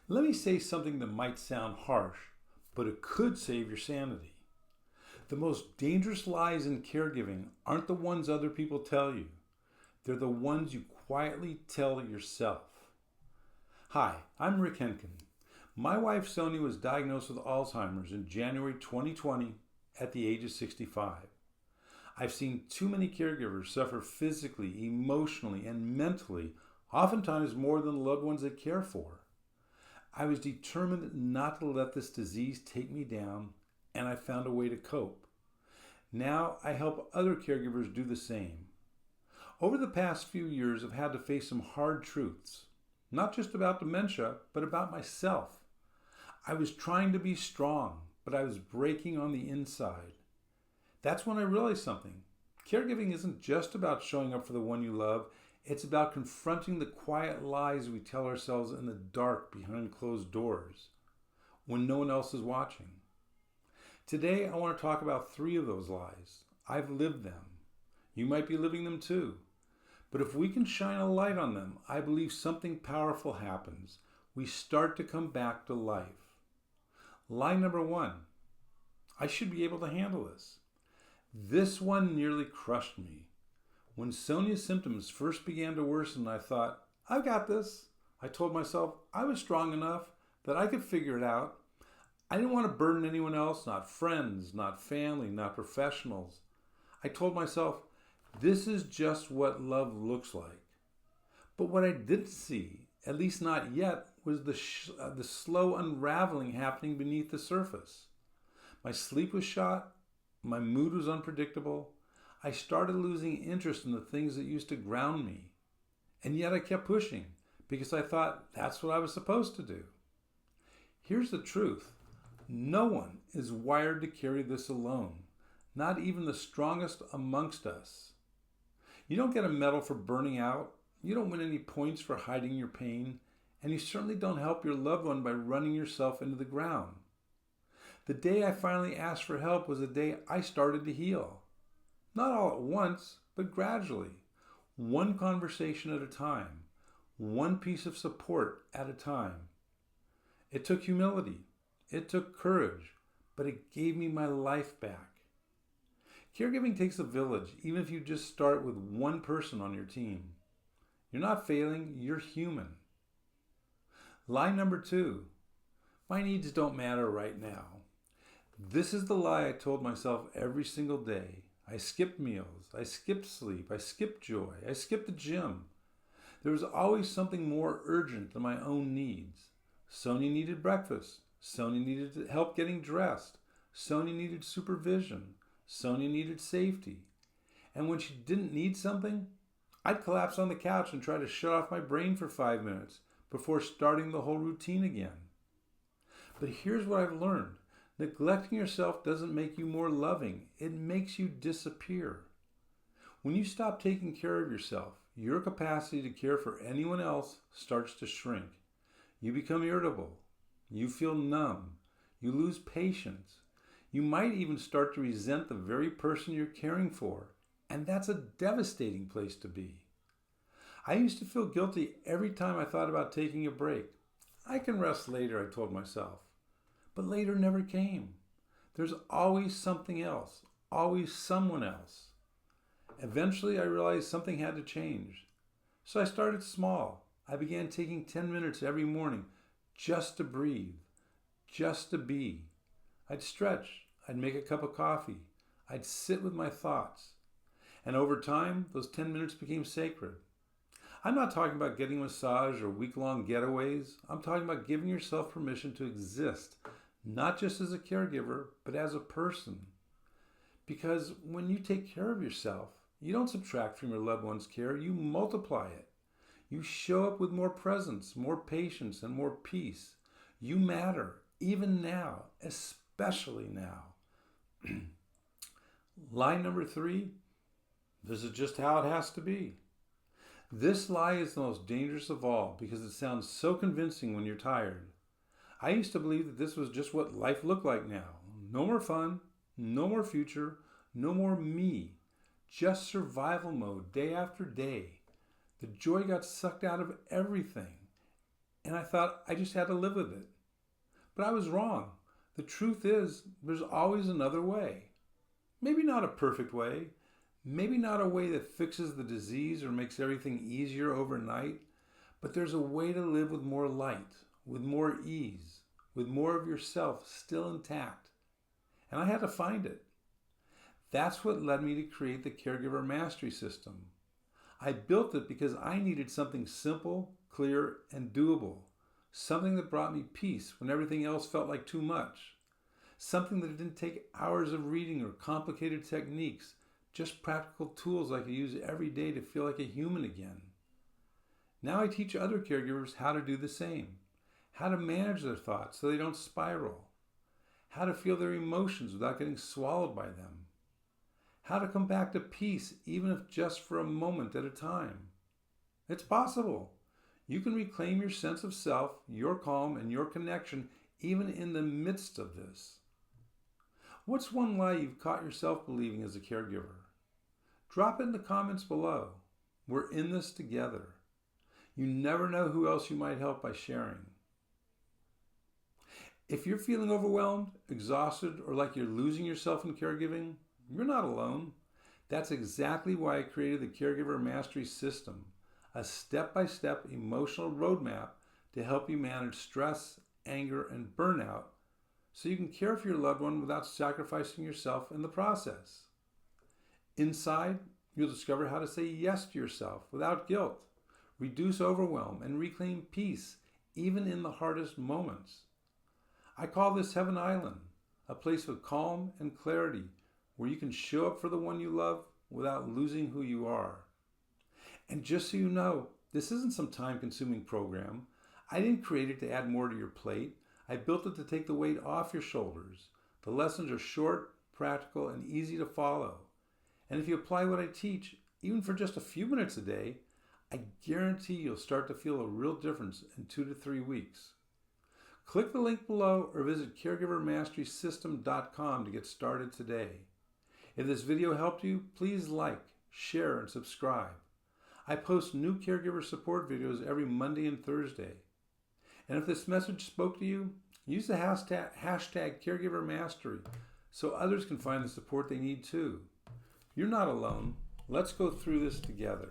Let me say something that might sound harsh, but it could save your sanity. The most dangerous lies in caregiving aren't the ones other people tell you. They're the ones you quietly tell yourself. Hi, I'm 𝗪𝗵𝘁'𝘀. My wife Sonia was diagnosed with Alzheimer's in January 2020 at the age of 65. I've seen too many caregivers suffer physically, emotionally, and mentally, oftentimes more than the loved ones they care for. I was determined not to let this disease take me down, and I found a way to cope. Now I help other caregivers do the same. Over the past few years, I've had to face some hard truths, not just about dementia, but about myself. I was trying to be strong, but I was breaking on the inside. That's when I realized something. Caregiving isn't just about showing up for the one you love. It's about confronting the quiet lies we tell ourselves in the dark behind closed doors, when no one else is watching. Today, I want to talk about 3 of those lies. I've lived them. You might be living them too. But if we can shine a light on them, I believe something powerful happens. We start to come back to life. Lie number 1. I should be able to handle this. This one nearly crushed me. When Sonia's symptoms first began to worsen, I thought, I've got this. I told myself I was strong enough that I could figure it out. I didn't want to burden anyone else, not friends, not family, not professionals. I told myself, this is just what love looks like. But what I didn't see, at least not yet, was the slow unraveling happening beneath the surface. My sleep was shot. My mood was unpredictable. I started losing interest in the things that used to ground me. And yet I kept pushing because I thought that's what I was supposed to do. Here's the truth. No one is wired to carry this alone, not even the strongest amongst us. You don't get a medal for burning out. You don't win any points for hiding your pain. And you certainly don't help your loved one by running yourself into the ground. The day I finally asked for help was the day I started to heal. Not all at once, but gradually. One conversation at a time. One piece of support at a time. It took humility. It took courage. But it gave me my life back. Caregiving takes a village, even if you just start with one person on your team. You're not failing, you're human. Lie number 2. My needs don't matter right now. This is the lie I told myself every single day. I skipped meals, I skipped sleep, I skipped joy, I skipped the gym. There was always something more urgent than my own needs. Sonia needed breakfast. Sonia needed help getting dressed. Sonia needed supervision. Sonia needed safety. And when she didn't need something, I'd collapse on the couch and try to shut off my brain for 5 minutes before starting the whole routine again. But here's what I've learned. Neglecting yourself doesn't make you more loving. It makes you disappear. When you stop taking care of yourself, your capacity to care for anyone else starts to shrink. You become irritable. You feel numb. You lose patience. You might even start to resent the very person you're caring for. And that's a devastating place to be. I used to feel guilty every time I thought about taking a break. I can rest later, I told myself. But later never came. There's always something else, always someone else. Eventually, I realized something had to change. So I started small. I began taking 10 minutes every morning just to breathe, just to be. I'd stretch. I'd make a cup of coffee. I'd sit with my thoughts. And over time, those 10 minutes became sacred. I'm not talking about getting a massage or week-long getaways. I'm talking about giving yourself permission to exist, not just as a caregiver, but as a person. Because when you take care of yourself, you don't subtract from your loved one's care, you multiply it. You show up with more presence, more patience, and more peace. You matter, even now, especially now. Lie number 3, this is just how it has to be. This lie is the most dangerous of all because it sounds so convincing when you're tired. I used to believe that this was just what life looked like now. No more fun, no more future, no more me. Just survival mode day after day. The joy got sucked out of everything. And I thought I just had to live with it. But I was wrong. The truth is, there's always another way. Maybe not a perfect way. Maybe not a way that fixes the disease or makes everything easier overnight. But there's a way to live with more light, with more ease, with more of yourself still intact. And I had to find it. That's what led me to create the Caregiver Mastery System. I built it because I needed something simple, clear, and doable. Something that brought me peace when everything else felt like too much. Something that didn't take hours of reading or complicated techniques, just practical tools I could use every day to feel like a human again. Now I teach other caregivers how to do the same, how to manage their thoughts so they don't spiral, how to feel their emotions without getting swallowed by them, how to come back to peace even if just for a moment at a time. It's possible. You can reclaim your sense of self, your calm, and your connection even in the midst of this. What's one lie you've caught yourself believing as a caregiver? Drop it in the comments below. We're in this together. You never know who else you might help by sharing. If you're feeling overwhelmed, exhausted, or like you're losing yourself in caregiving, you're not alone. That's exactly why I created the Caregiver Mastery System, a step-by-step emotional roadmap to help you manage stress, anger, and burnout so you can care for your loved one without sacrificing yourself in the process. Inside, you'll discover how to say yes to yourself without guilt, reduce overwhelm, and reclaim peace even in the hardest moments. I call this Heaven Island, a place of calm and clarity where you can show up for the one you love without losing who you are. And just so you know, this isn't some time-consuming program. I didn't create it to add more to your plate. I built it to take the weight off your shoulders. The lessons are short, practical, and easy to follow. And if you apply what I teach, even for just a few minutes a day, I guarantee you'll start to feel a real difference in 2 to 3 weeks. Click the link below or visit caregivermasterysystem.com to get started today. If this video helped you, please like, share, and subscribe. I post new caregiver support videos every Monday and Thursday. And if this message spoke to you, use the hashtag Caregiver Mastery so others can find the support they need too. You're not alone. Let's go through this together.